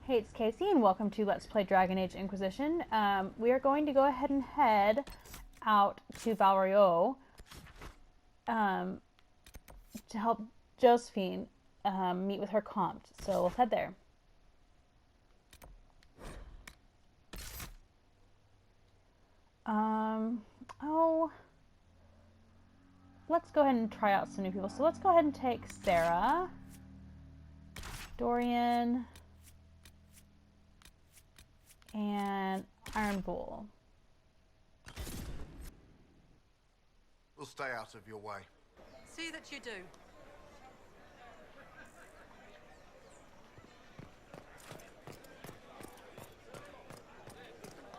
Hey, it's Casey, and welcome to Let's Play Dragon Age Inquisition. We are going to go ahead and head out to Val Royeaux to help Josephine meet with her comte. So let's head there. Let's go ahead and try out some new people. So let's go ahead and take Sarah, Dorian, and Iron Bull. We'll stay out of your way. See that you do.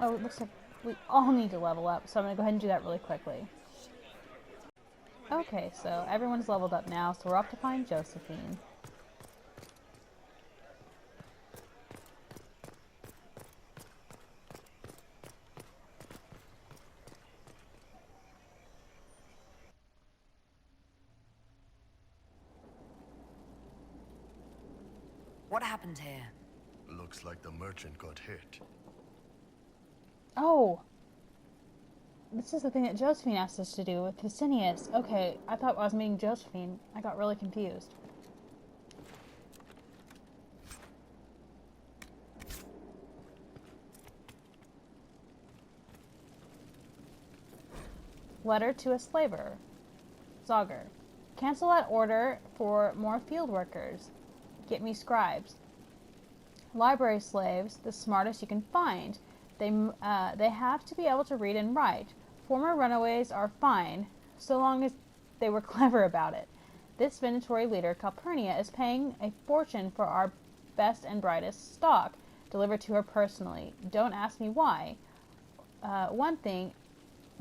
Oh, it looks like we all need to level up, so I'm going to go ahead and do that really quickly. Okay, so everyone's leveled up now, so we're off to find Josephine. What happened here? Looks like the merchant got hit. Oh! This is the thing that Josephine asked us to do with Finalizing. Okay, I thought I was meeting Josephine. I got really confused. Letter to a slaver. Zogger. Cancel that order for more field workers. Get me scribes. Library slaves, the smartest you can find. They have to be able to read and write. Former runaways are fine, so long as they were clever about it. This Venatori leader, Calpurnia, is paying a fortune for our best and brightest stock, delivered to her personally. Don't ask me why. One thing,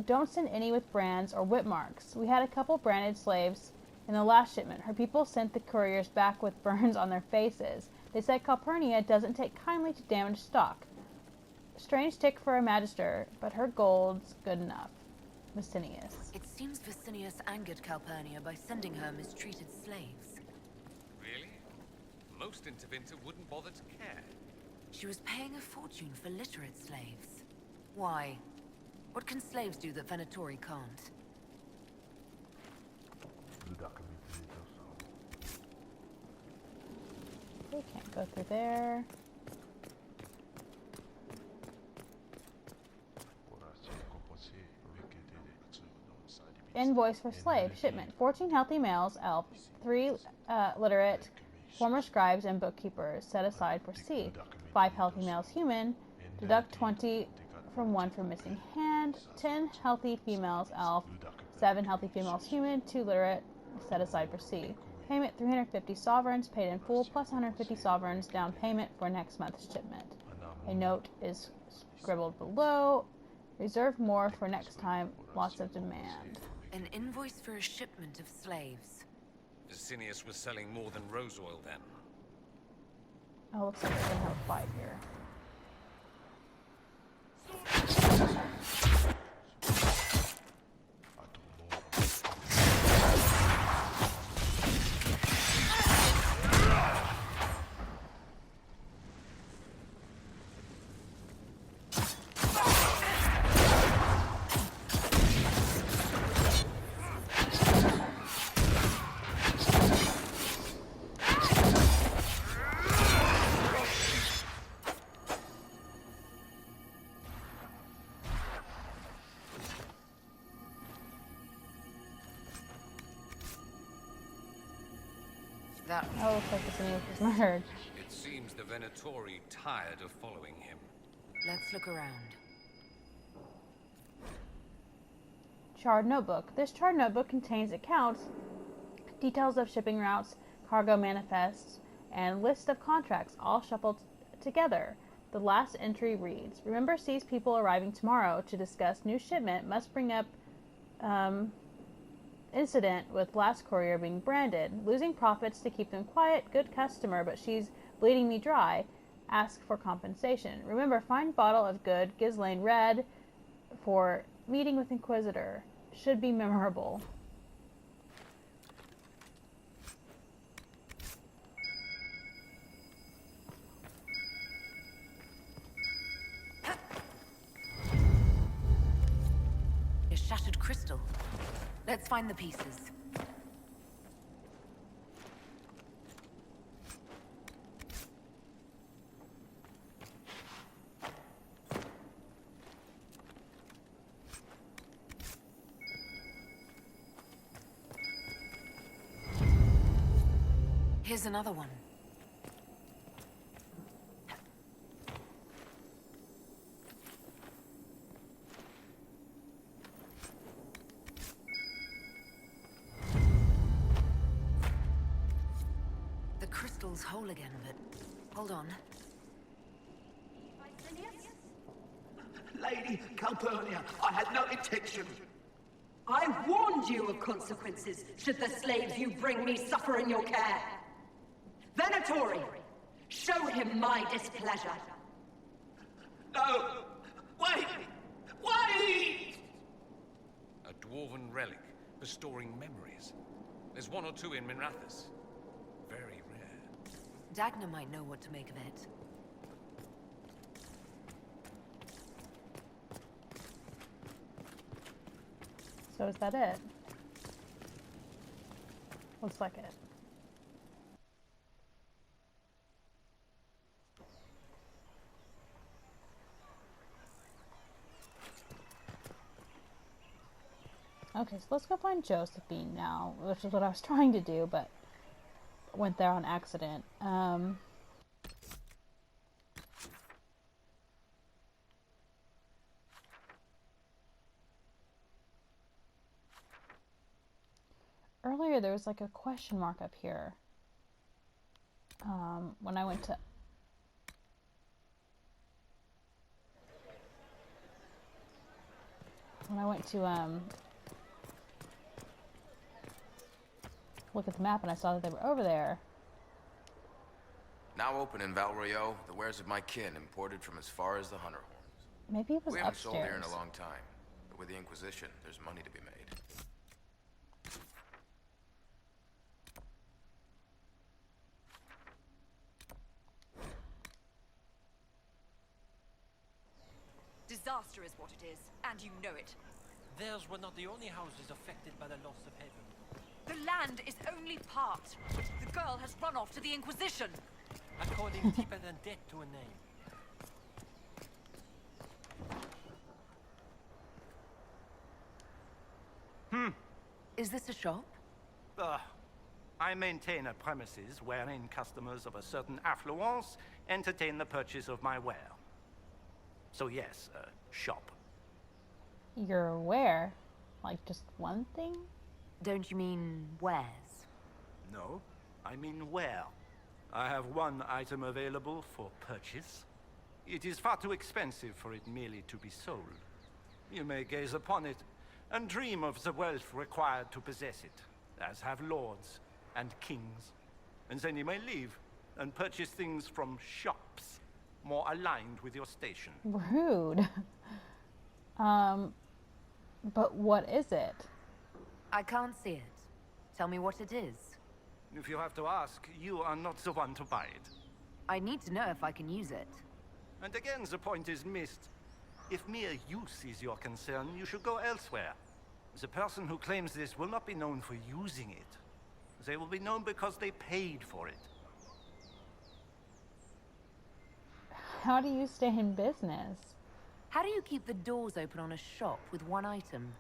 don't send any with brands or whip marks. We had a couple branded slaves in the last shipment. Her people sent the couriers back with burns on their faces. They said Calpurnia doesn't take kindly to damaged stock. Strange tick for a magister, but her gold's good enough. Finalizing. It seems Finalizing angered Calpurnia by sending her mistreated slaves. Really? Most Intervinter wouldn't bother to care. She was paying a fortune for literate slaves. Why? What can slaves do that Venatori can't? We can't go through there. Invoice for slave shipment. 14 healthy males, elf, 3 literate, former scribes and bookkeepers, set aside for C. 5 healthy males human, deduct 20 from 1 for missing hand, 10 healthy females elf, 7 healthy females human, 2 literate, set aside for C. Payment 350 sovereigns, paid in full, plus 150 sovereigns down payment for next month's shipment. A note is scribbled below. Reserve more for next time, lots of demand. An invoice for a shipment of slaves. Finalizing was selling more than rose oil then. Oh, looks like we're gonna have a fight here. Oh, looks like Finalizing was murdered. It seems the Venatori tired of following him. Let's look around. Charred notebook. This charred notebook contains accounts, details of shipping routes, cargo manifests, and list of contracts, all shuffled together. The last entry reads, remember C's people arriving tomorrow to discuss new shipment must bring up incident with last courier being branded. Losing profits to keep them quiet. Good customer, but she's bleeding me dry. Ask for compensation. Remember, find bottle of good Ghislaine red for meeting with Inquisitor. Should be memorable. shattered crystal. Let's find the pieces. Here's another one. The crystal's whole again, but hold on. Lady Calpurnia, I had no intention. I warned you of consequences should the slaves you bring me suffer in your care. Venatori, show him my displeasure. No! Wait! Wait! A dwarven relic for storing memories. There's one or two in Minrathous. Very rare. Dagna might know what to make of it. So is that it? Looks like it. Okay, so let's go find Josephine now, which is what I was trying to do, but went there on accident. Earlier there was like a question mark up here. When I went to... look at the map and I saw that they were over there. Now open in Val Royeaux, the wares of my kin imported from as far as the Hunter Horns. Maybe it was We haven't upstairs. sold here in a long time, but with the Inquisition, there's money to be made. Disaster is what it is, and you know it. Theirs were not the only houses affected by the loss of heaven. The land is only part. The girl has run off to the Inquisition. According deeper than debt to a name. Is this a shop? I maintain a premises wherein customers of a certain affluence entertain the purchase of my ware. So yes, a shop. You're where? Like just one thing? Don't you mean wares? No, I mean ware. I have one item available for purchase. It is far too expensive for it merely to be sold. You may gaze upon it and dream of the wealth required to possess it, as have lords and kings. And then you may leave and purchase things from shops more aligned with your station. Rude. But what is it? I can't see it. Tell me what it is. If you have to ask, you are not the one to buy it. I need to know if I can use it. And again, the point is missed. If mere use is your concern, you should go elsewhere. The person who claims this will not be known for using it. They will be known because they paid for it. How do you stay in business? How do you keep the doors open on a shop with one item?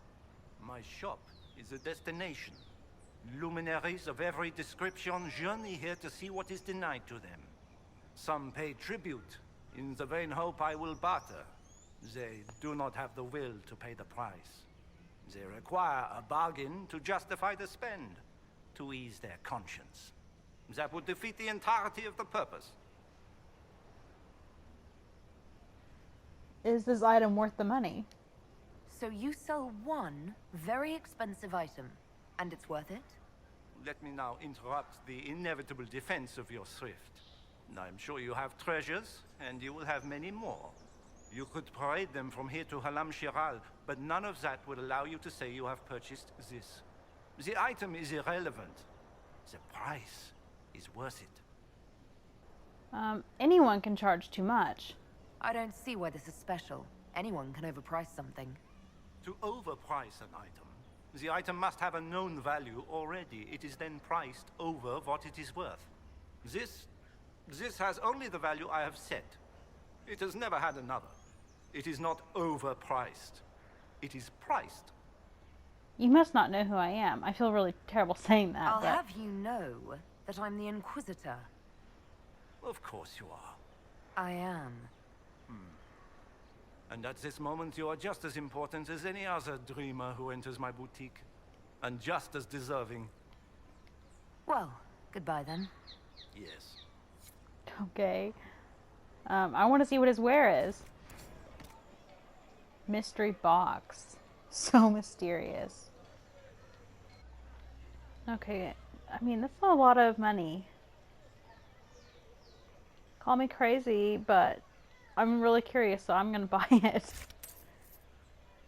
My shop is a destination. Luminaries of every description journey here to see what is denied to them. Some pay tribute, in the vain hope I will barter. They do not have the will to pay the price. They require a bargain to justify the spend, to ease their conscience. That would defeat the entirety of the purpose. Is this item worth the money? So you sell one very expensive item, and it's worth it? Let me now interrupt the inevitable defense of your thrift. I'm sure you have treasures, and you will have many more. You could parade them from here to Halam Shiral, but none of that would allow you to say you have purchased this. The item is irrelevant. The price is worth it. Anyone can charge too much. I don't see why this is special. Anyone can overprice something. To overprice an item, the item must have a known value already. It is then priced over what it is worth. This has only the value I have set. It has never had another. It is not overpriced. It is priced. You must not know who I am. I feel really terrible saying that. I'll but... have you know that I'm the Inquisitor. Of course you are. I am. And at this moment you are just as important as any other dreamer who enters my boutique. And just as deserving. Well, goodbye then. Yes. Okay. I want to see what his wear is. Mystery box. So mysterious. Okay. I mean, that's not a lot of money. Call me crazy, but I'm really curious, so I'm gonna buy it.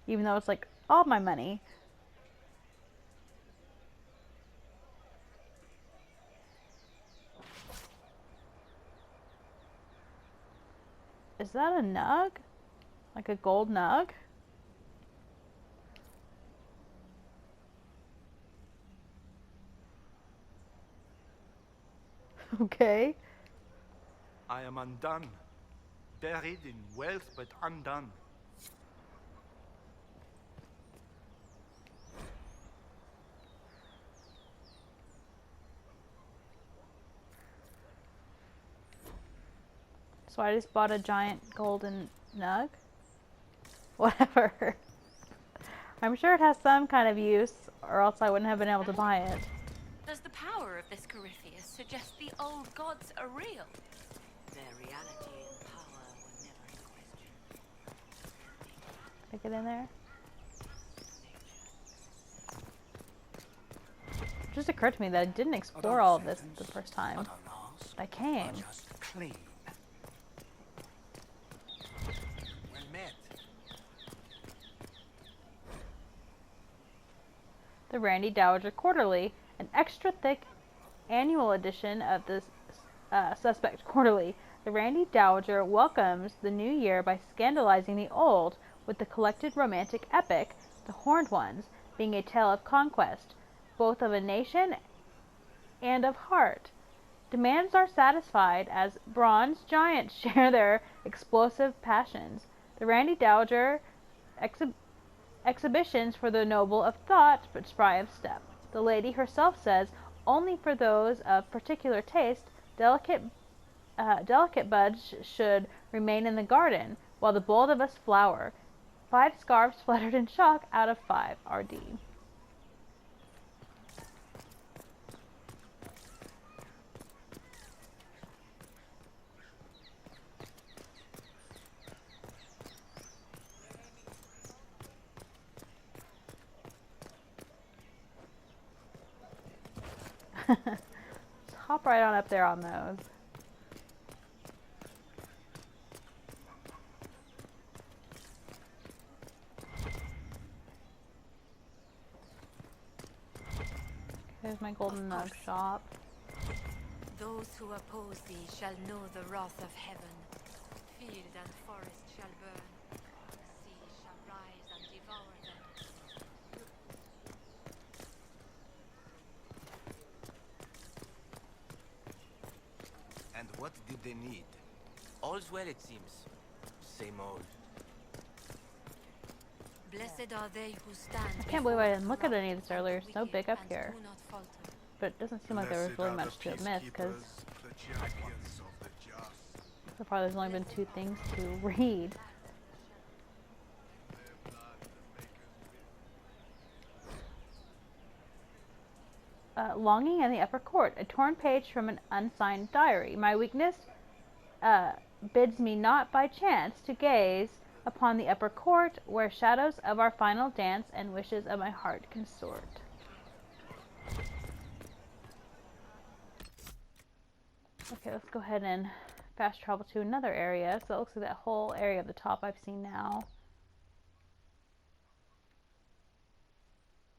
Even though it's like all my money. Is that a nug? Like a gold nug? Okay. I am undone. Buried in wealth, but undone. So I just bought a giant golden nug? Whatever. I'm sure it has some kind of use, or else I wouldn't have been able to buy it. Does the power of this Corypheus suggest the old gods are real? Their reality and power were never in question. Stick it in there. It just occurred to me that I didn't explore all of this the first time I came. Clean. Well met. The Randy Dowager Quarterly, an extra thick annual edition of the Suspect Quarterly. The Randy Dowager welcomes the new year by scandalizing the old with the collected romantic epic, The Horned Ones, being a tale of conquest, both of a nation and of heart. Demands are satisfied as bronze giants share their explosive passions. The Randy Dowager exhibitions for the noble of thought but spry of step. The lady herself says, only for those of particular taste, delicate buds should remain in the garden, while the bold of us flower. 5 scarves fluttered in shock out of 5 RD. Just hop right on up there on those. Here's my golden nug shop. Those who oppose thee shall know the wrath of heaven. Field and forest shall burn. The sea shall rise and devour them. And what did they need? All's well, it seems. Same old. Blessed are they who stand. I can't believe I didn't look at any of this earlier. It's so big up here. But it doesn't seem like there was really much to miss, because so far there's only been 2 things to read. Longing in the Upper Court, a torn page from an unsigned diary. My weakness bids me not by chance to gaze upon the Upper Court, where shadows of our final dance and wishes of my heart consort. Okay, let's go ahead and fast travel to another area. So it looks like that whole area of the top I've seen now.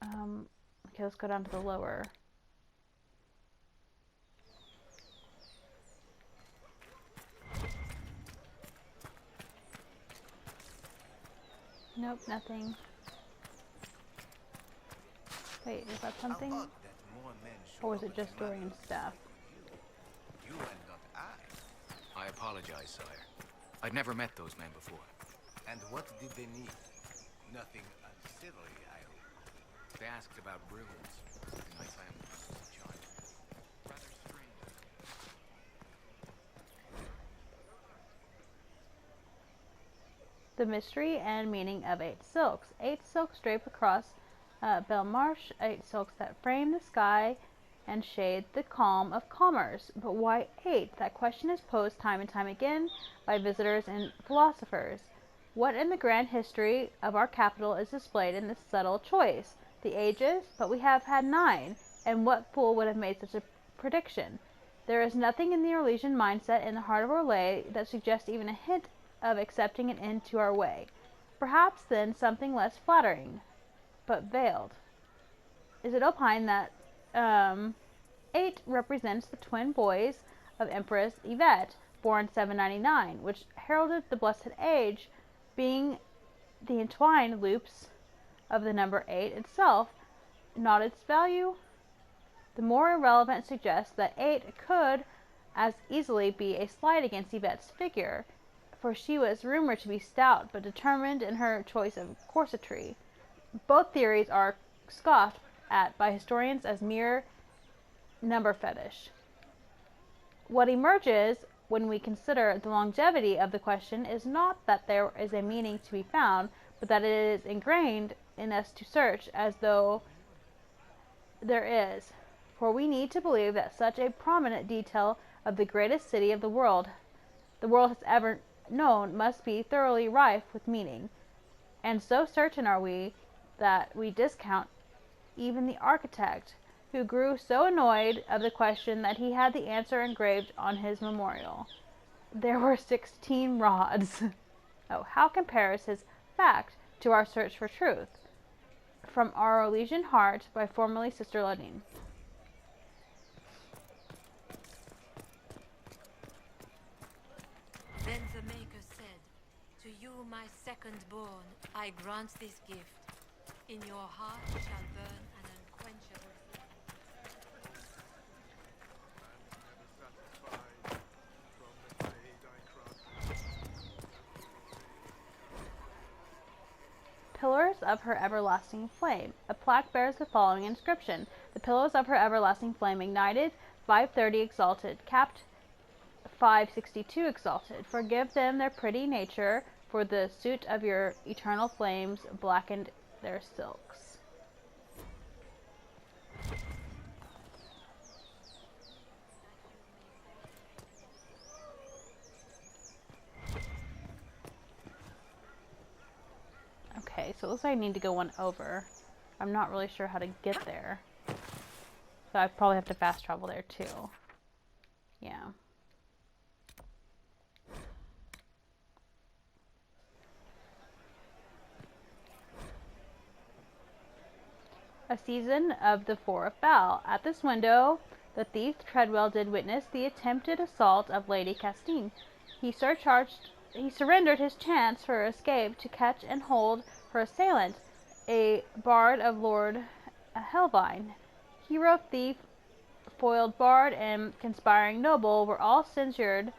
Okay, let's go down to the lower. Nope, nothing. Wait, is that How something? odd that more men show Or was up it at just your Dorian's mother's. staff? You and not I. I apologize, sire. I'd never met those men before. And what did they need? Nothing unsavory, I hope. They asked about ruins in my family as a child. Rather strange. The mystery and meaning of 8 silks. 8 silks drape across Belmarsh, 8 silks that frame the sky and shade the calm of commerce. But why 8? That question is posed time and time again by visitors and philosophers. What in the grand history of our capital is displayed in this subtle choice? The ages? But we have had 9, and what fool would have made such a prediction? There is nothing in the Orlesian mindset in the heart of Orlais that suggests even a hint of accepting an end to our way. Perhaps then something less flattering, but veiled. Is it opined that 8 represents the twin boys of Empress Yvette, born 799, which heralded the blessed age, being the entwined loops of the number 8 itself, not its value? The more irrelevant suggests that 8 could as easily be a slight against Yvette's figure, for she was rumored to be stout but determined in her choice of corsetry. Both theories are scoffed at by historians as mere number fetish. What emerges when we consider the longevity of the question is not that there is a meaning to be found, but that it is ingrained in us to search as though there is. For we need to believe that such a prominent detail of the greatest city of the world has ever known must be thoroughly rife with meaning. And so certain are we that we discount even the architect, who grew so annoyed of the question that he had the answer engraved on his memorial. There were 16 rods. Oh, how compares his fact to our search for truth? From Our Orlesian Heart by formerly Sister Ladine. Then the Maker said, "To you, my second-born, I grant this gift. In your heart shall burn an unquenchable flame." Pillars of her everlasting flame. A plaque bears the following inscription: The pillars of her everlasting flame ignited, 530 exalted, capped 562 exalted. Forgive them their pretty nature, for the soot of your eternal flames blackened their silks. Okay, so it looks like I need to go one over. I'm not really sure how to get there. So I probably have to fast travel there too. Yeah. A season of the Four of Val. At this window, the thief Treadwell did witness the attempted assault of Lady Castine. He surrendered his chance for escape to catch and hold her assailant, a bard of Lord Helvine. Hero, thief, foiled bard, and conspiring noble were all censured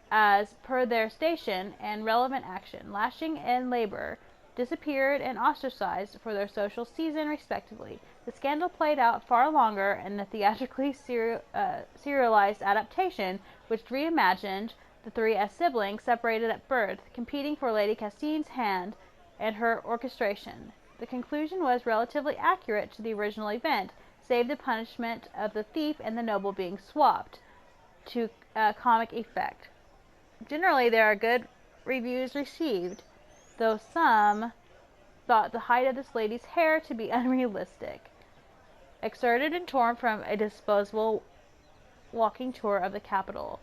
as per their station and relevant action. Lashing and labor disappeared and ostracized for their social season respectively. The scandal played out far longer in the theatrically serialized adaptation, which reimagined the three as siblings separated at birth, competing for Lady Castine's hand and her orchestration. The conclusion was relatively accurate to the original event, save the punishment of the thief and the noble being swapped to comic effect. Generally, there are good reviews received, though some thought the height of this lady's hair to be unrealistic. Excerpted and torn from a disposable walking tour of the capital.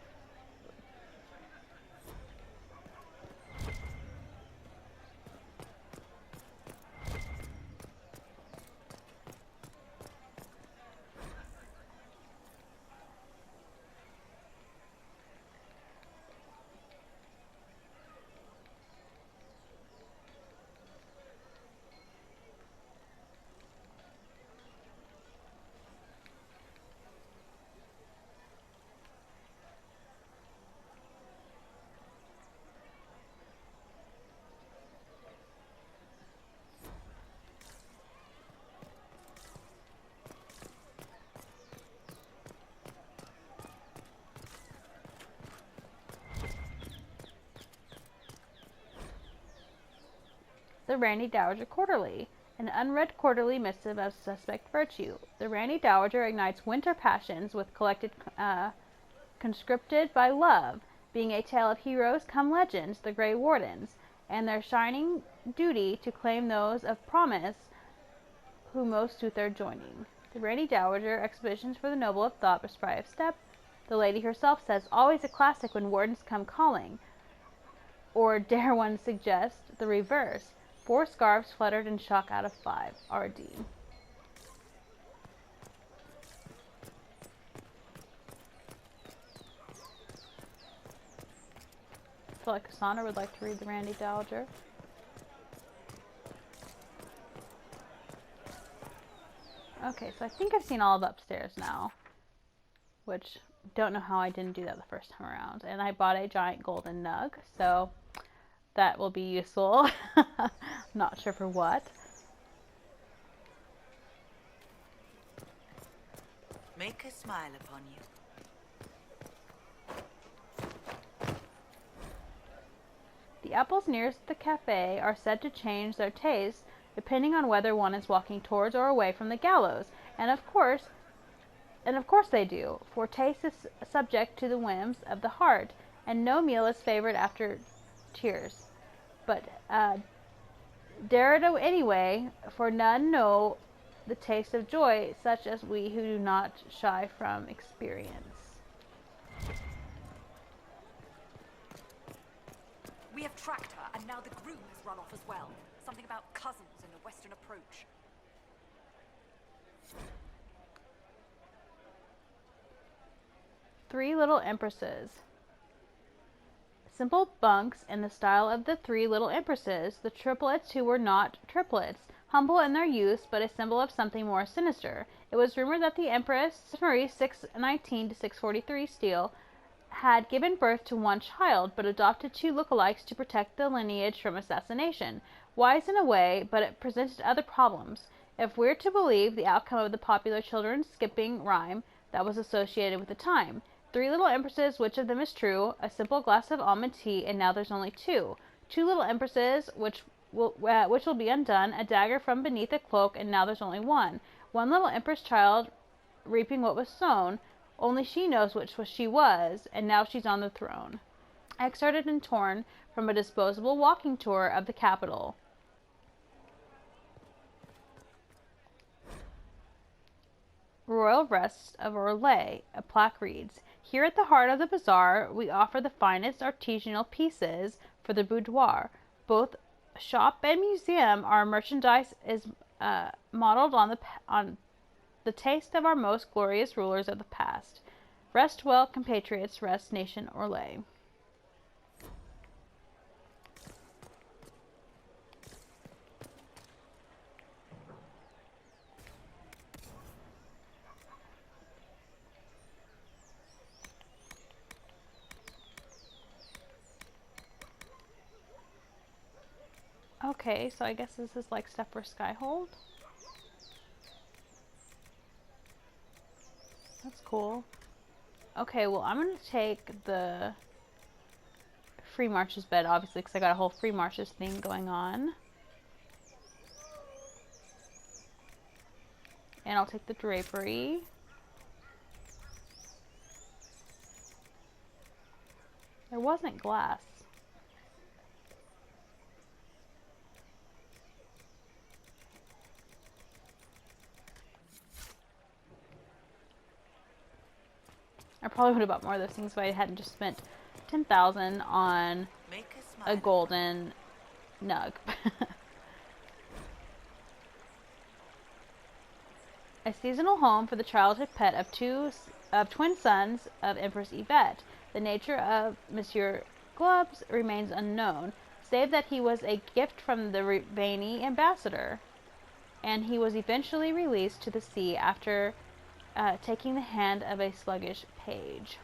the Randy Dowager Quarterly, an unread quarterly missive of suspect virtue. The Randy Dowager ignites winter passions with collected, conscripted by love, being a tale of heroes come legends, the Grey Wardens, and their shining duty to claim those of promise who most suit their joining. The Randy Dowager, Expeditions for the Noble of Thought, Prescribed Step. The lady herself says, always a classic when wardens come calling. Or dare one suggest the reverse? 4 scarves fluttered in shock out of 5. RD. I feel like Cassandra would like to read the Randy Dowager. Okay, so I think I've seen all of upstairs now, which don't know how I didn't do that the first time around. And I bought a giant golden nug, so that will be useful. Not sure for what. Make a smile upon you. The apples nearest the cafe are said to change their taste depending on whether one is walking towards or away from the gallows, and of course they do, for taste is subject to the whims of the heart, and no meal is favored after tears. But dare it anyway, for none know the taste of joy, such as we who do not shy from experience. We have tracked her, and now the groom has run off as well. Something about cousins and a western approach. Three Little Empresses. Simple bunks in the style of the Three Little Empresses, the triplets who were not triplets, humble in their use, but a symbol of something more sinister. It was rumored that the Empress Marie 619 to 643 Steele had given birth to one child, but adopted 2 lookalikes to protect the lineage from assassination. Wise in a way, but it presented other problems. If we're to believe the outcome of the popular children's skipping rhyme that was associated with the time. 3 Little Empresses, which of them is true? A simple glass of almond tea, and now there's only 2. 2 Little Empresses, which will be undone. A dagger from beneath a cloak, and now there's only 1. 1 little Empress child, reaping what was sown. Only she knows which she was, and now she's on the throne. Excerpted and torn from a disposable walking tour of the capital. Royal Rest of Orlais. A plaque reads, here at the heart of the bazaar, we offer the finest artisanal pieces for the boudoir. Both shop and museum, our merchandise is modeled on the taste of our most glorious rulers of the past. Rest well, compatriots, rest, nation, Orlais. Okay, so I guess this is like stuff for Skyhold. That's cool. Okay, well, I'm going to take the Free Marches bed, obviously, because I got a whole Free Marches thing going on. And I'll take the drapery. There wasn't glass. I probably would have bought more of those things if I hadn't just spent 10,000 on a golden nug. A seasonal home for the childhood pet of twin sons of Empress Yvette. The nature of Monsieur Gloves remains unknown, save that he was a gift from the Ravani ambassador, and he was eventually released to the sea after taking the hand of a sluggish page.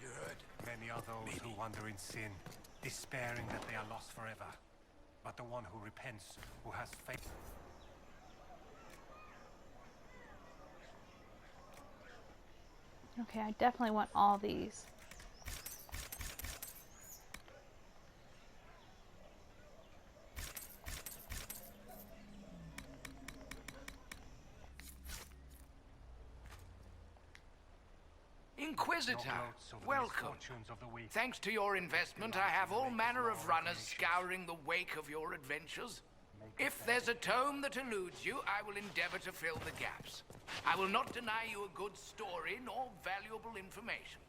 You heard? Many are those who wander in sin, despairing that they are lost forever. But the one who repents, who has faith. Okay, I definitely want all these. Inquisitor, welcome. Thanks to your investment, I have all manner of runners scouring the wake of your adventures. If there's a tome that eludes you, I will endeavor to fill the gaps. I will not deny you a good story nor valuable information.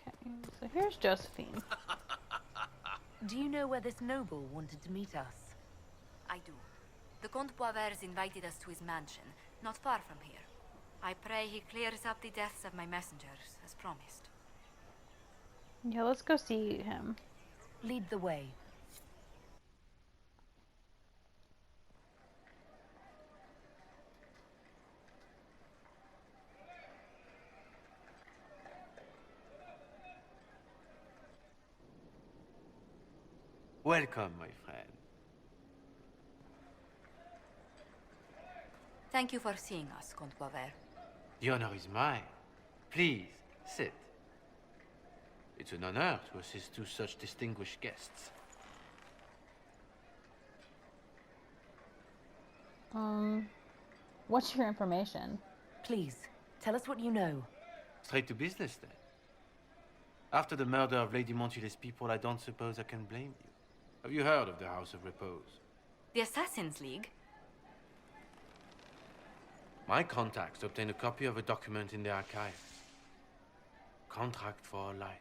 Okay, so here's Josephine. Do you know where this noble wanted to meet us? I do. The Comte Boisvert invited us to his mansion, not far from here. I pray he clears up the deaths of my messengers, as promised. Yeah, let's go see him. Lead the way. Welcome, my friend. Thank you for seeing us, Comte Boisvert. The honor is mine. Please, sit. It's an honor to assist two such distinguished guests. What's your information? Please, tell us what you know. Straight to business, then. After the murder of Lady Montile's people, I don't suppose I can blame you. Have you heard of the House of Repose? The Assassin's League? My contacts obtained a copy of a document in the archives. Contract for life.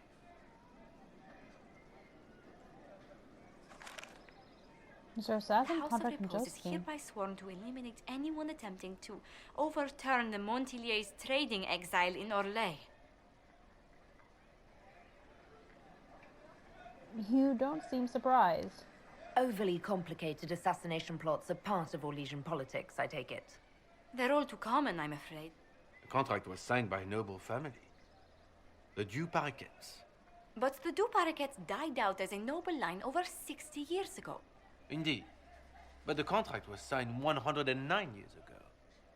Is there a assassin The House of contract from Repose is Josephine? hereby sworn to eliminate anyone attempting to overturn the Montiliers' trading exile in Orlais. You don't seem surprised. Overly complicated assassination plots are part of Orlesian politics, I take it. They're all too common, I'm afraid. The contract was signed by a noble family. The Du Paraquets. But the Du Paraquets died out as a noble line over 60 years ago. Indeed. But the contract was signed 109 years ago.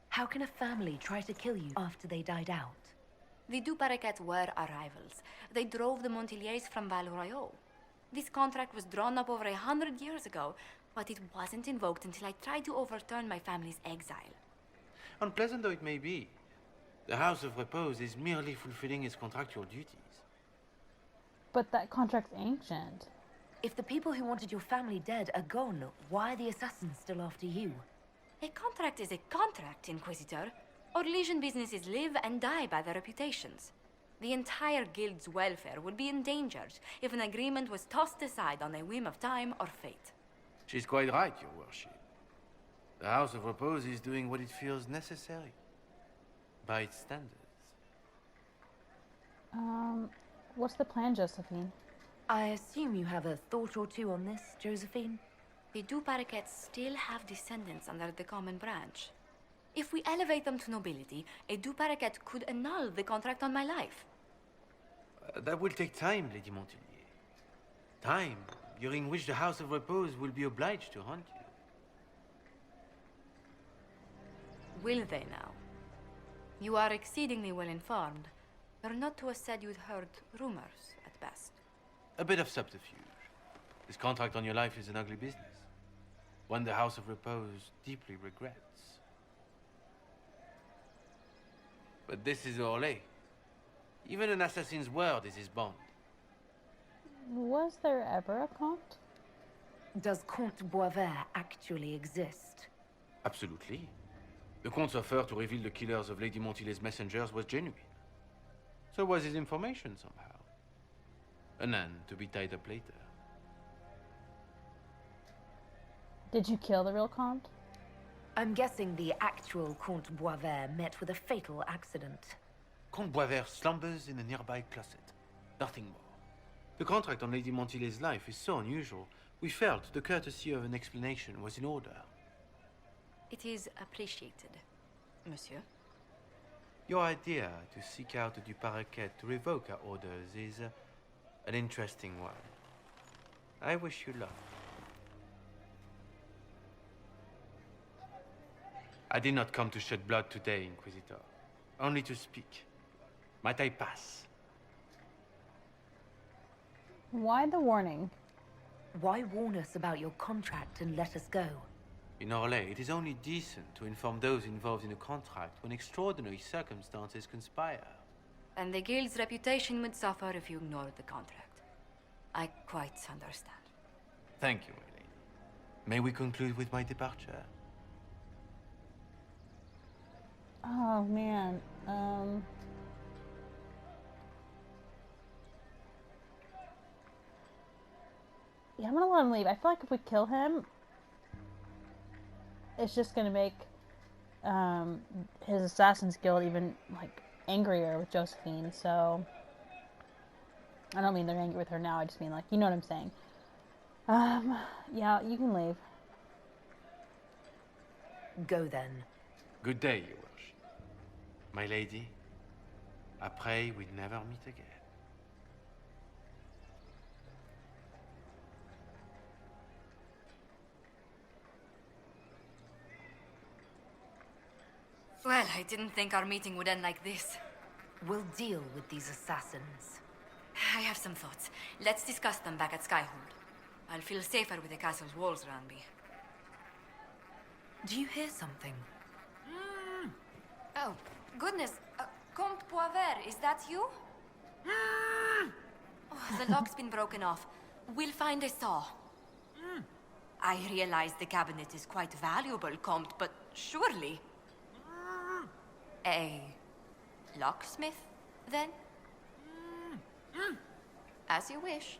How can a family try to kill you after they died out? The Du Paraquets were our rivals. They drove the Montiliers from Val Royeaux. This contract was drawn up over 100 years ago, but it wasn't invoked until I tried to overturn my family's exile. Unpleasant though it may be, the House of Repose is merely fulfilling its contractual duties. But that contract's ancient. If the people who wanted your family dead are gone, why are the assassins still after you? A contract is a contract, Inquisitor. Orlesian businesses live and die by their reputations. The entire guild's welfare would be endangered if an agreement was tossed aside on a whim of time or fate. She's quite right, Your Worship. The House of Repose is doing what it feels necessary, by its standards. What's the plan, Josephine? I assume you have a thought or two on this, Josephine? The Du Paraquets still have descendants under the common branch. If we elevate them to nobility, a Du Paraquet could annul the contract on my life. That will take time, Lady Montilier. Time during which the House of Repose will be obliged to hunt you. Will they now? You are exceedingly well informed. You're not to have said you'd heard rumors, at best. A bit of subterfuge. This contract on your life is an ugly business. One the House of Repose deeply regrets. But this is Orlais. Even an assassin's word is his bond. Was there ever a Comte? Does Comte Boisvert actually exist? Absolutely. The Comte's offer to reveal the killers of Lady Montile's messengers was genuine. So was his information somehow. An end to be tied up later. Did you kill the real Comte? I'm guessing the actual Comte Boisvert met with a fatal accident. Comte Boisvert slumbers in a nearby closet. Nothing more. The contract on Lady Montile's life is so unusual, we felt the courtesy of an explanation was in order. It is appreciated, monsieur. Your idea to seek out the Du Paraquet to revoke our orders is an interesting one. I wish you luck. I did not come to shed blood today, Inquisitor. Only to speak. My taille passe. Why the warning? Why warn us about your contract and let us go? In Orlais, it is only decent to inform those involved in a contract when extraordinary circumstances conspire. And the guild's reputation would suffer if you ignored the contract. I quite understand. Thank you, my lady. May we conclude with my departure? Oh man. Yeah, I'm gonna let him leave. I feel like if we kill him, it's just gonna make his Assassin's Guild even like angrier with Josephine. So I don't mean they're angry with her now. I just mean like, you know what I'm saying. Yeah, you can leave. Go then. Good day, your worship. My lady, I pray we never meet again. Well, I didn't think our meeting would end like this. We'll deal with these assassins. I have some thoughts. Let's discuss them back at Skyhold. I'll feel safer with the castle's walls around me. Do you hear something? Oh, goodness. Comte Poivert, is that you? Oh, the lock's been broken off. We'll find a saw. I realize the cabinet is quite valuable, Comte, but surely... A locksmith, then? As you wish.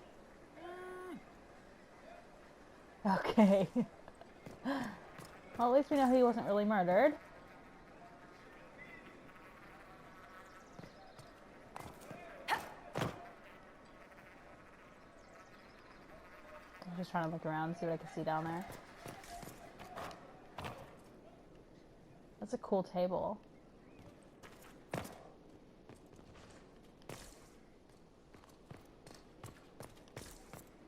Okay. Well, at least we know he wasn't really murdered. I'm just trying to look around and see what I can see down there. That's a cool table.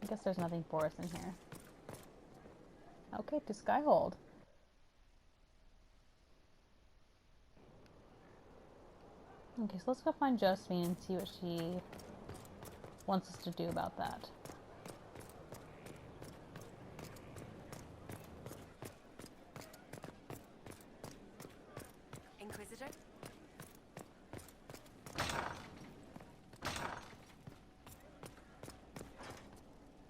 I guess there's nothing for us in here. Okay, to Skyhold. Okay, so let's go find Josephine and see what she wants us to do about that. Inquisitor?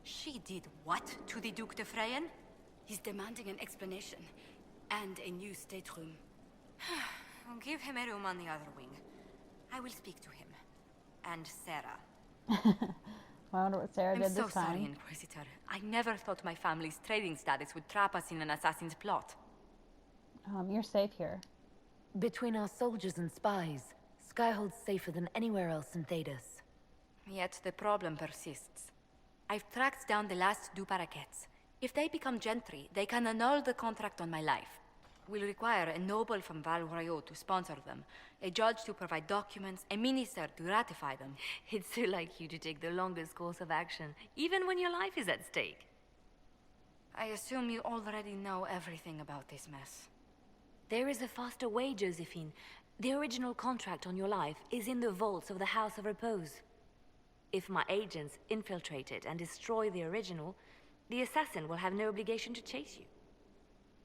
She did what to the Duc de Freyen? He's demanding an explanation and a new stateroom. Give him a room on the other wing. I will speak to him. And Sarah. I wonder what Sarah did this time. I'm so sorry, Inquisitor. I never thought my family's trading status would trap us in an assassin's plot. You're safe here. Between our soldiers and spies, Skyhold's safer than anywhere else in Thedas. Yet the problem persists. I've tracked down the last two paraquets. If they become gentry, they can annul the contract on my life. We'll require a noble from Val Royeaux to sponsor them, a judge to provide documents, a minister to ratify them. It's so like you to take the longest course of action, even when your life is at stake. I assume you already know everything about this mess. There is a faster way, Josephine. The original contract on your life is in the vaults of the House of Repose. If my agents infiltrate it and destroy the original, the assassin will have no obligation to chase you.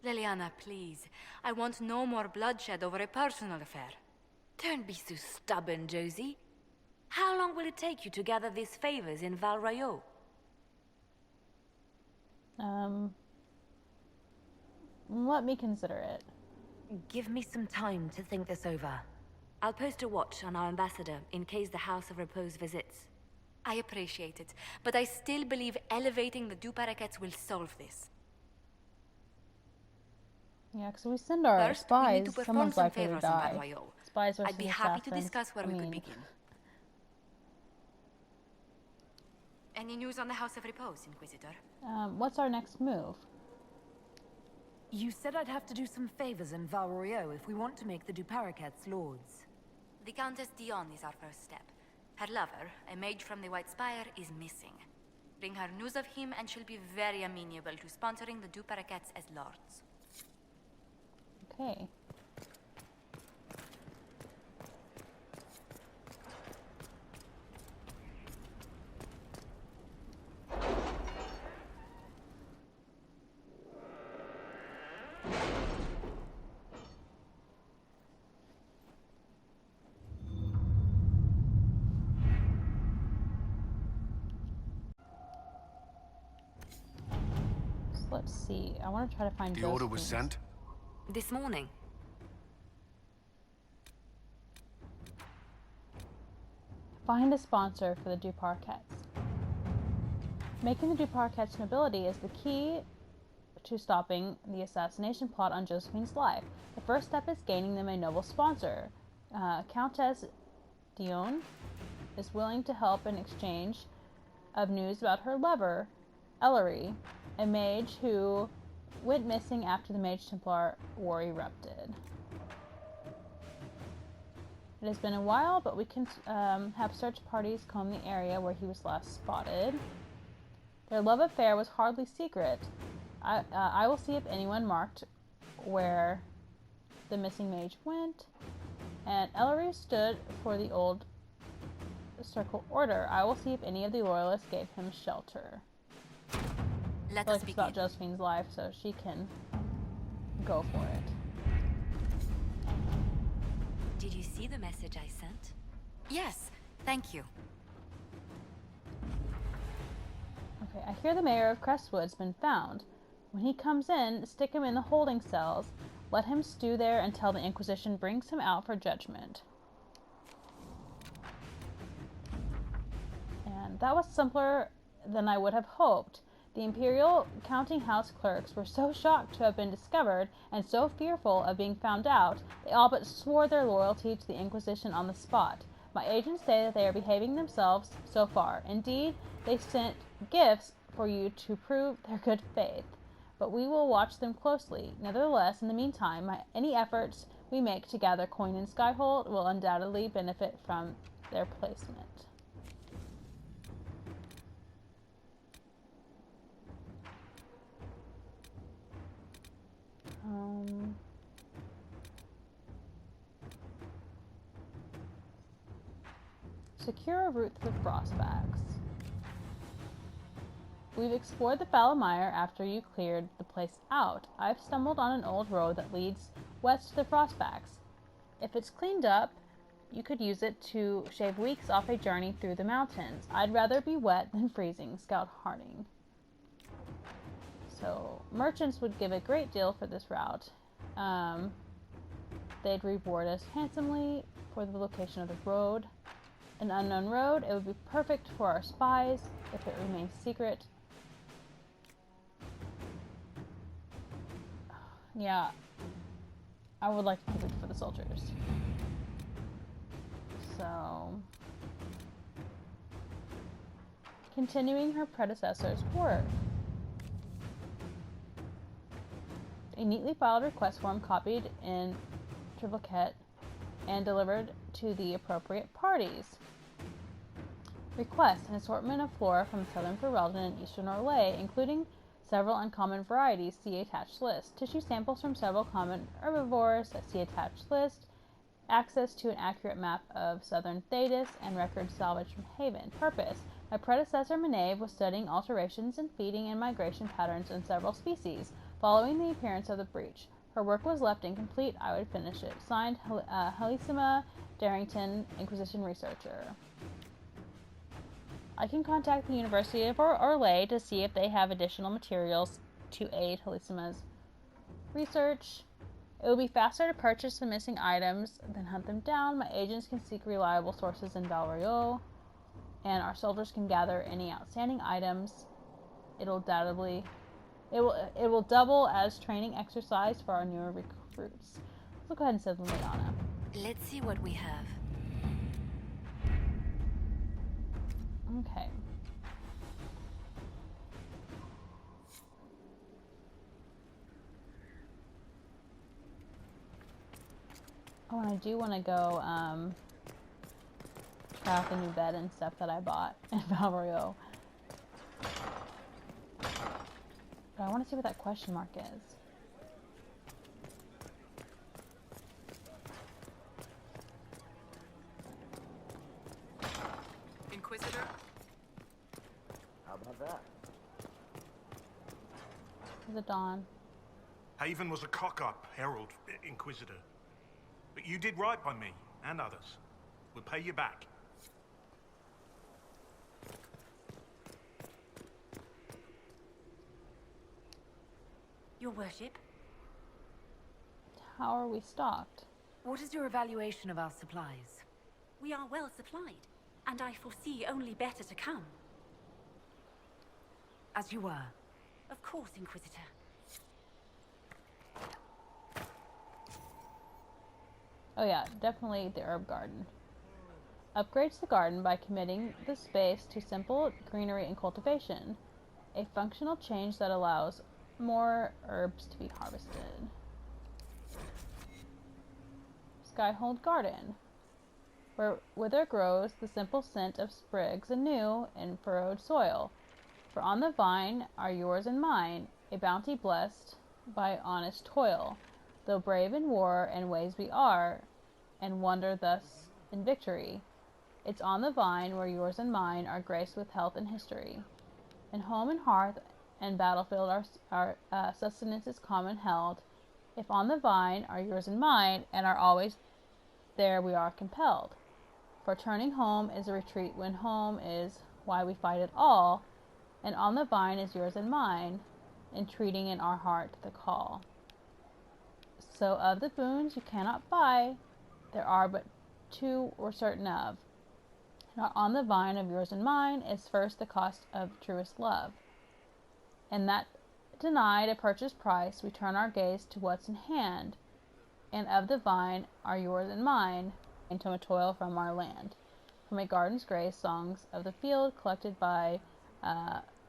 Leliana, please. I want no more bloodshed over a personal affair. Don't be so stubborn, Josie. How long will it take you to gather these favors in Val Royeaux? Let me consider it. Give me some time to think this over. I'll post a watch on our ambassador in case the House of Repose visits. I appreciate it, but I still believe elevating the two paraquets will solve this. Yeah, because we send our First, spies, we need to perform someone's some likely to favors in die. Val Royeaux. Spies versus I'd be happy to assassins. discuss where we could begin. Any news on the House of Repose, Inquisitor? What's our next move? You said I'd have to do some favors in Val Royeaux if we want to make the Duparacats lords. The Countess Dion is our first step. Her lover, a mage from the White Spire, is missing. Bring her news of him and she'll be very amenable to sponsoring the Duparacats as lords. Okay. Let's see. I want to try to find The order was Josephine's. sent? This morning. Find a sponsor for the Duparquets. Making the Duparquets nobility is the key to stopping the assassination plot on Josephine's life. The first step is gaining them a noble sponsor. Countess Dion is willing to help in exchange of news about her lover, Ellery, a mage who went missing after the Mage Templar War erupted. It has been a while, but we can have search parties comb the area where he was last spotted. Their love affair was hardly secret. I will see if anyone marked where the missing mage went. And Ellery stood for the old Circle Order. I will see if any of the loyalists gave him shelter. Let I feel us like it's about begin. Josephine's life, so she can go for it. Did you see the message I sent? Yes, thank you. Okay, I hear the mayor of Crestwood's been found. When he comes in, stick him in the holding cells. Let him stew there until the Inquisition brings him out for judgment. And that was simpler than I would have hoped. The Imperial counting house clerks were so shocked to have been discovered and so fearful of being found out, they all but swore their loyalty to the Inquisition on the spot. My agents say that they are behaving themselves so far. Indeed, they sent gifts for you to prove their good faith. But we will watch them closely. Nevertheless, in the meantime, any efforts we make to gather coin in Skyhold will undoubtedly benefit from their placement. Secure a route through the Frostbacks. We've explored the fallow mire after you cleared the place out. I've stumbled on an old road that leads west to the Frostbacks. If it's cleaned up, you could use it to shave weeks off a journey through the mountains. I'd rather be wet than freezing, Scout Harding. So, merchants would give a great deal for this route. They'd reward us handsomely for the location of the road. An unknown road, it would be perfect for our spies if it remains secret. Yeah, I would like to keep it for the soldiers. So, continuing her predecessor's work. A neatly filed request form copied in triplicate and delivered to the appropriate parties. Request an assortment of flora from southern Ferelden and eastern Orlais, including several uncommon varieties. See attached list. Tissue samples from several common herbivores. See attached list. Access to an accurate map of southern Thedas and records salvaged from Haven. Purpose. My predecessor Menave was studying alterations in feeding and migration patterns in several species. Following the appearance of the breach, her work was left incomplete. I would finish it. Signed, Helisima Darrington, Inquisition Researcher. I can contact the University of Orlais to see if they have additional materials to aid Helisima's research. It will be faster to purchase the missing items than hunt them down. My agents can seek reliable sources in Val Royeaux, and our soldiers can gather any outstanding items. It will double as training exercise for our newer recruits. So go ahead and send them Liana. Let's see what we have. Okay. Oh, and I do want to go try out the new bed and stuff that I bought in Val Royeaux. But I want to see what that question mark is. Inquisitor? How about that? Is it Dawn? Haven was a cock-up, Herald, Inquisitor. But you did right by me, and others. We'll pay you back. Your worship? How are we stocked? What is your evaluation of our supplies? We are well supplied, and I foresee only better to come. As you were. Of course, Inquisitor. Oh yeah, definitely the herb garden. Upgrades the garden by committing the space to simple greenery and cultivation. A functional change that allows more herbs to be harvested. Skyhold garden, where wither grows the simple scent of sprigs anew in furrowed soil. For on the vine are yours and mine, a bounty blessed by honest toil. Though brave in war and ways we are, and wonder thus in victory, it's on the vine where yours and mine are graced with health and history. In home and hearth and battlefield our sustenance is common held. If on the vine are yours and mine, and are always there we are compelled. For turning home is a retreat when home is why we fight at all, and on the vine is yours and mine, entreating in our heart the call. So of the boons you cannot buy, there are but two we're certain of. Not on the vine of yours and mine is first the cost of truest love. And that denied a purchase price, we turn our gaze to what's in hand, and of the vine are yours and mine, and to a toil from our land. From a garden's grace, songs of the field collected by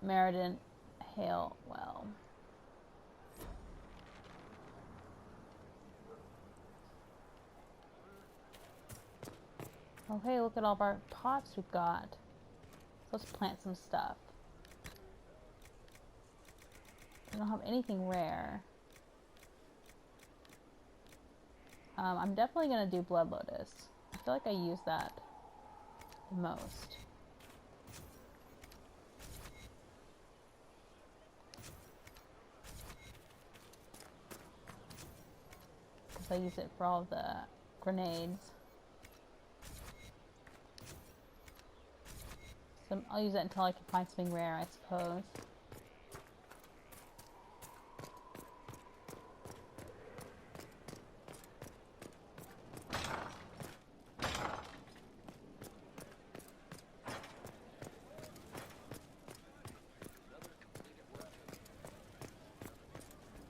Meriden Halewell. Okay, look at all of our pots we've got. Let's plant some stuff. I don't have anything rare. I'm definitely going to do Blood Lotus. I feel like I use that the most. Because I use it for all the grenades. So I'll use it until I can find something rare, I suppose.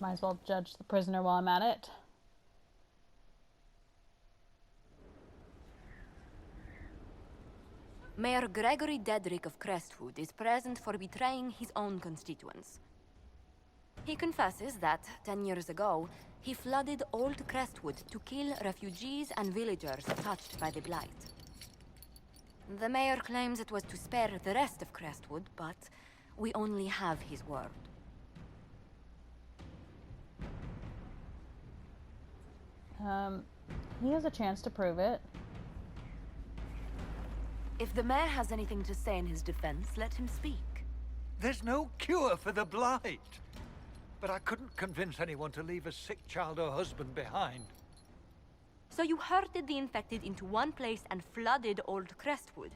Might as well judge the prisoner while I'm at it. Mayor Gregory Dedrick of Crestwood is present for betraying his own constituents. He confesses that, 10 years ago, he flooded Old Crestwood to kill refugees and villagers touched by the Blight. The mayor claims it was to spare the rest of Crestwood, but we only have his word. He has a chance to prove it. If the mayor has anything to say in his defense, let him speak. There's no cure for the Blight. But I couldn't convince anyone to leave a sick child or husband behind. So you herded the infected into one place and flooded Old Crestwood.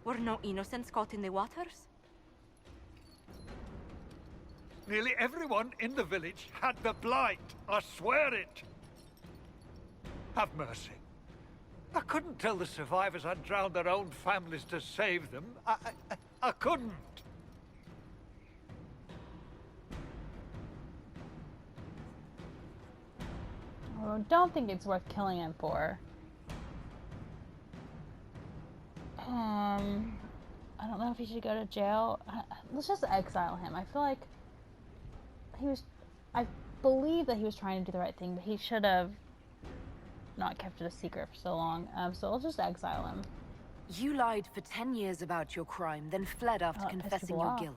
Were no innocents caught in the waters? Nearly everyone in the village had the Blight. I swear it. Have mercy. I couldn't tell the survivors I'd drowned their own families to save them. I couldn't. Oh, don't think it's worth killing him for. I don't know if he should go to jail. Let's just exile him. I feel like I believe that he was trying to do the right thing, but he should have not kept it a secret for so long. So I'll just exile him. You lied for 10 years about your crime, then fled after confessing your guilt.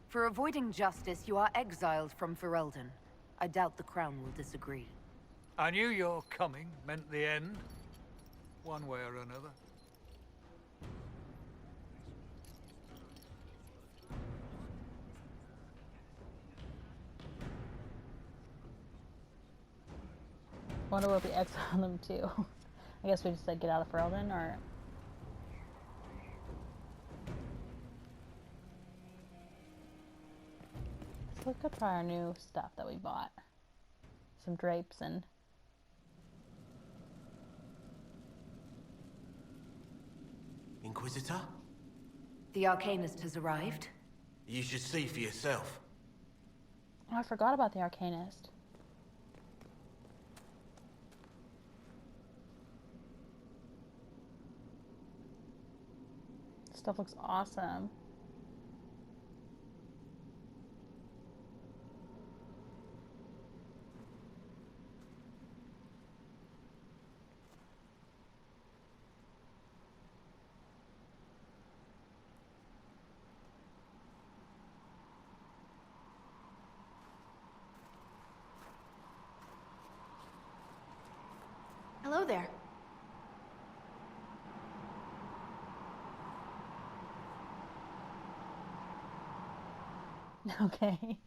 For avoiding justice, you are exiled from Ferelden. I doubt the Crown will disagree. I knew your coming meant the end, one way or another. Wonder where we exile them to. I guess we just said get out of Ferelden, or... Let's go try our new stuff that we bought. Some drapes and... Inquisitor? The Arcanist has arrived. You should see for yourself. Oh, I forgot about the Arcanist. Stuff looks awesome. Hello there. Okay.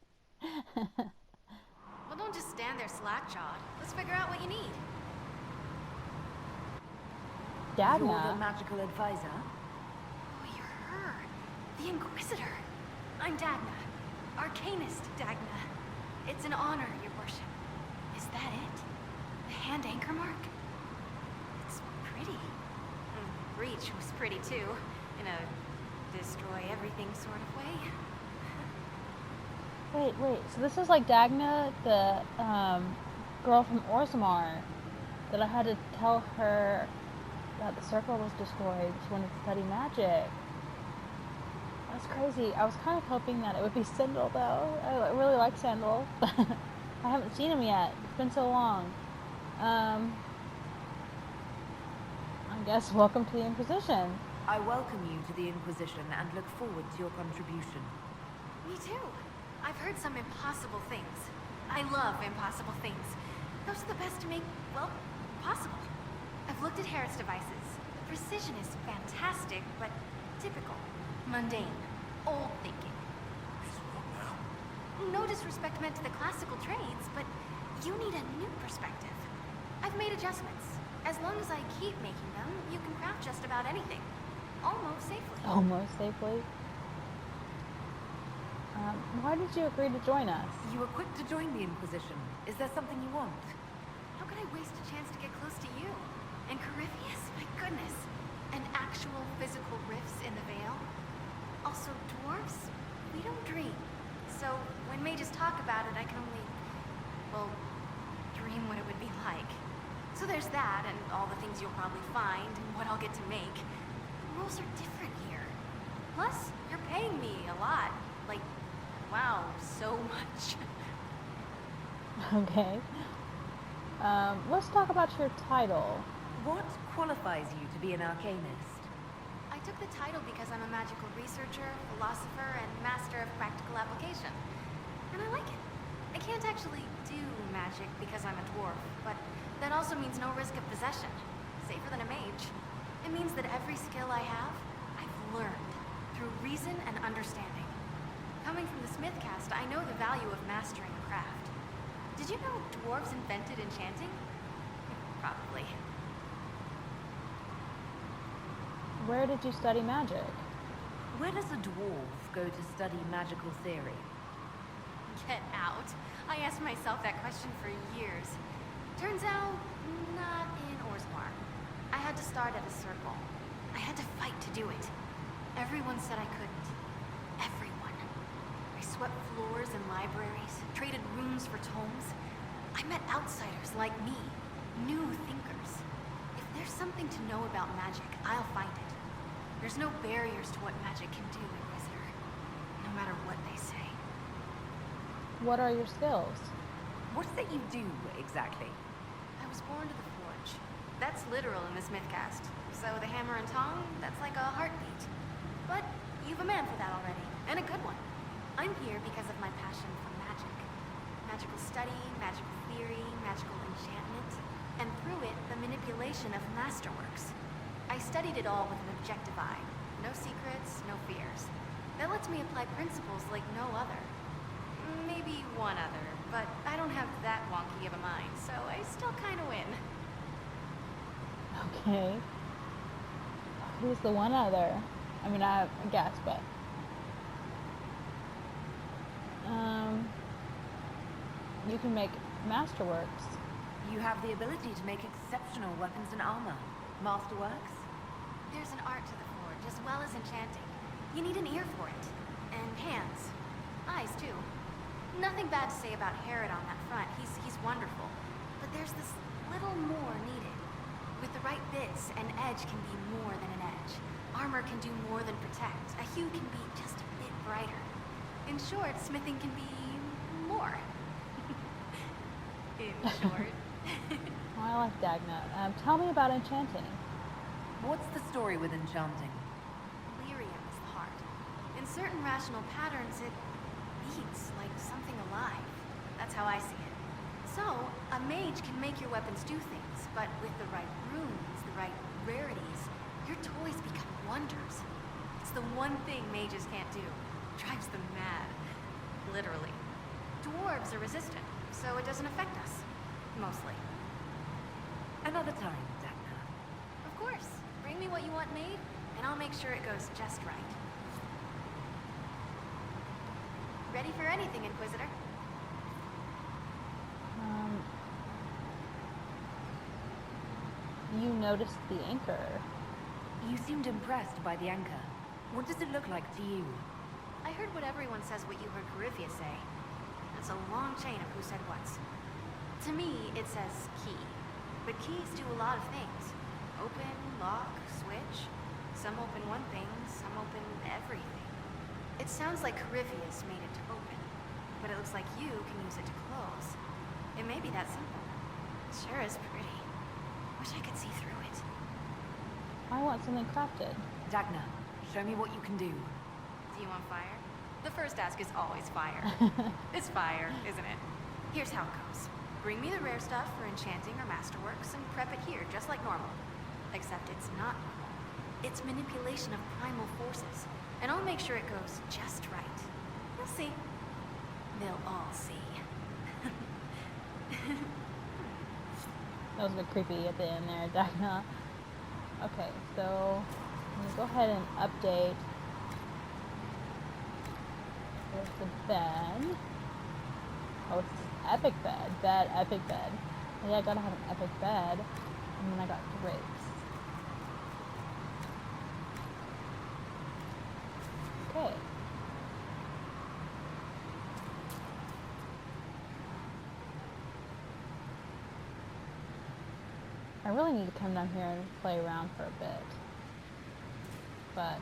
Well, don't just stand there slack-jawed. Let's figure out what you need. You're the Dagna. magical advisor? Oh, you're her. The Inquisitor. I'm Dagna. Arcanist Dagna. It's an honor, your worship. Is that it? The hand anchor mark? It's pretty. Breach was pretty too. In a destroy everything sort of way. Wait. So this is like Dagna, the girl from Orzammar, that I had to tell her that the circle was destroyed. She wanted to study magic. That's crazy. I was kind of hoping that it would be Sindel, though. I really like Sindel. I haven't seen him yet. It's been so long. I guess welcome to the Inquisition. I welcome you to the Inquisition and look forward to your contribution. Me too. I've heard some impossible things. I love impossible things. Those are the best to make, well, possible. I've looked at Harris devices. Precision is fantastic, but typical. Mundane. Old thinking. No disrespect meant to the classical trades, but you need a new perspective. I've made adjustments. As long as I keep making them, you can craft just about anything. Almost safely. Almost safely. Why did you agree to join us? You were quick to join the Inquisition. Is there something you want? How could I waste a chance to get close to you? And Corypheus? My goodness. And actual physical rifts in the Veil? Also, dwarves? We don't dream. So, when mages talk about it, I can only, well, dream what it would be like. So there's that, and all the things you'll probably find, and what I'll get to make. The rules are different here. Plus, you're paying me a lot. Like, wow, so much. Okay. Let's talk about your title. What qualifies you to be an Arcanist? I took the title because I'm a magical researcher, philosopher, and master of practical application. And I like it. I can't actually do magic because I'm a dwarf, but that also means no risk of possession. Safer than a mage. It means that every skill I have, I've learned through reason and understanding. Coming from the Smith caste, I know the value of mastering a craft. Did you know dwarves invented enchanting? Probably. Where did you study magic? Where does a dwarf go to study magical theory? Get out. I asked myself that question for years. Turns out, not in Orzammar. I had to start at a circle. I had to fight to do it. Everyone said I couldn't. Everyone. I swept floors in libraries, traded runes for tomes. I met outsiders like me, new thinkers. If there's something to know about magic, I'll find it. There's no barriers to what magic can do, Inquisitor. No matter what they say. What are your skills? What's that you do, exactly? I was born to the forge. That's literal in the Smith caste. So the hammer and tongue, that's like a heartbeat. But you've a man for that already, and a good one. I'm here because of my passion for magic. Magical study, magical theory, magical enchantment, and through it, the manipulation of masterworks. I studied it all with an objective eye. No secrets, no fears. That lets me apply principles like no other. Maybe one other, but I don't have that wonky of a mind, so I still kind of win. Okay. Who's the one other? I mean, I guess, but... You can make masterworks. You have the ability to make exceptional weapons and armor. Masterworks? There's an art to the forge, as well as enchanting. You need an ear for it. And hands. Eyes, too. Nothing bad to say about Herod on that front. He's wonderful. But there's this little more needed. With the right bits, an edge can be more than an edge. Armor can do more than protect. A hue can be just a bit brighter. In short, smithing can be more. In short. Oh, I like Dagna. Tell me about enchanting. What's the story with enchanting? Lyrium is the heart. In certain rational patterns, it beats like something alive. That's how I see it. So, a mage can make your weapons do things, but with the right runes, the right rarities, your toys become wonders. It's the one thing mages can't do. Drives them mad. Literally. Dwarves are resistant, so it doesn't affect us. Mostly. Another time, Dagna. Of course. Bring me what you want made, and I'll make sure it goes just right. Ready for anything, Inquisitor? You noticed the anchor. You seemed impressed by the anchor. What does it look like to you? I heard what everyone says what you heard Coryphia say. It's a long chain of who said what's. To me, it says key. But keys do a lot of things. Open, lock, switch. Some open one thing, some open everything. It sounds like Coryphia's made it to open. But it looks like you can use it to close. It may be that simple. It sure is pretty. Wish I could see through it. I want something crafted. Dagna, show me what you can do. Do you want fire? The first ask is always fire. It's fire, isn't it? Here's how it goes. Bring me the rare stuff for enchanting or masterworks and prep it here, just like normal. Except it's not normal. It's manipulation of primal forces. And I'll make sure it goes just right. You'll see. They'll all see. That was a bit creepy at the end there, Dagna. Okay, so I'm gonna go ahead and update. There's the bed. Oh, it's this epic bed. Epic bed. Yeah, I gotta have an epic bed. And then I got drapes. Okay. I really need to come down here and play around for a bit. But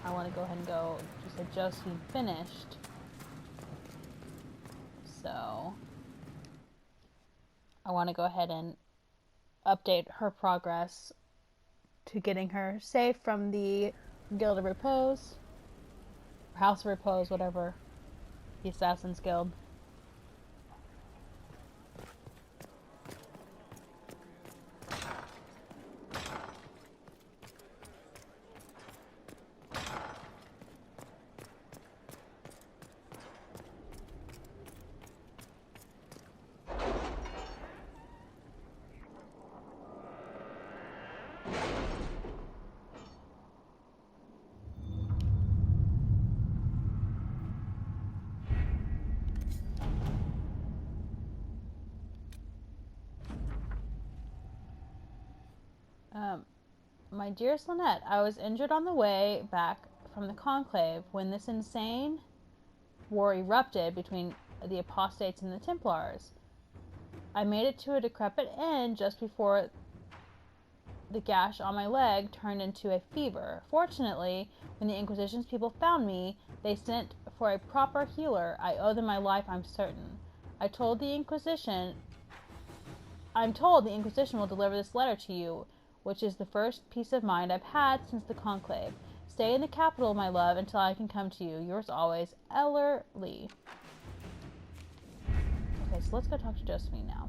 I want to go ahead and go. She said Josephine finished. So I want to go ahead and update her progress to getting her safe from the Guild of Repose. House of Repose, whatever. The Assassin's Guild. My dearest Lynette, I was injured on the way back from the Conclave when this insane war erupted between the Apostates and the Templars. I made it to a decrepit inn just before the gash on my leg turned into a fever. Fortunately, when the Inquisition's people found me, they sent for a proper healer. I owe them my life, I'm certain. I'm told the Inquisition will deliver this letter to you, which is the first peace of mind I've had since the Conclave. Stay in the capital, my love, until I can come to you. Yours always, Eller Lee. Okay, so let's go talk to Josephine now.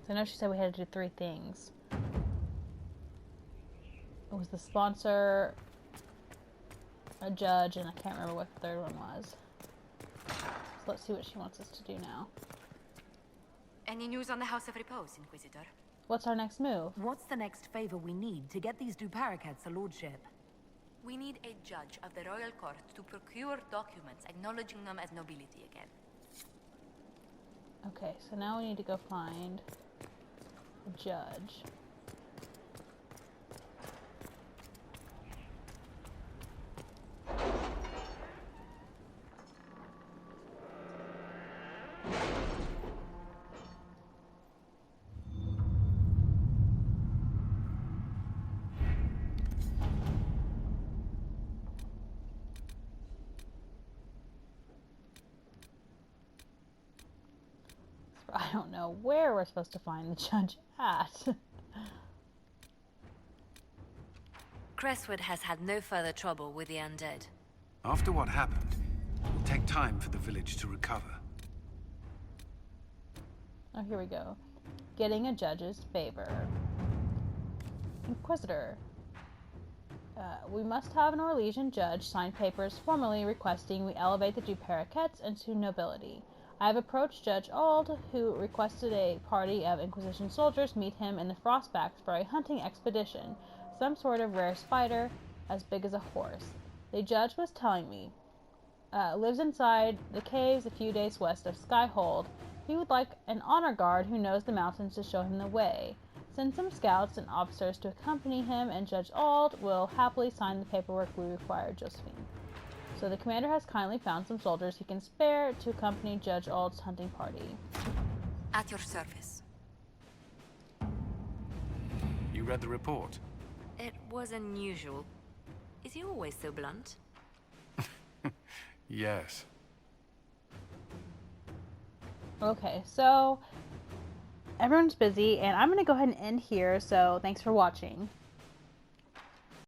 So I know she said we had to do 3 things. It was the sponsor, a judge, and I can't remember what the 3rd one was. So let's see what she wants us to do now. Any news on the House of Repose, Inquisitor? What's our next move? What's the next favor we need to get these Duparacats a lordship? We need a judge of the royal court to procure documents acknowledging them as nobility again. Okay, so now we need to go find a judge. I don't know where we're supposed to find the judge at. Crestwood has had no further trouble with the undead. After what happened, it will take time for the village to recover. Oh, here we go. Getting a judge's favor. Inquisitor. We must have an Orlesian judge sign papers formally requesting we elevate the Duperriquets into nobility. I have approached Judge Auld, who requested a party of Inquisition soldiers meet him in the Frostbacks for a hunting expedition, some sort of rare spider as big as a horse. The judge was telling me, lives inside the caves a few days west of Skyhold. He would like an honor guard who knows the mountains to show him the way. Send some scouts and officers to accompany him, and Judge Auld will happily sign the paperwork we require, Josephine. So the commander has kindly found some soldiers he can spare to accompany Judge Auld's hunting party. At your service. You read the report? It was unusual. Is he always so blunt? Yes. Okay, so everyone's busy, and I'm going to go ahead and end here, so thanks for watching.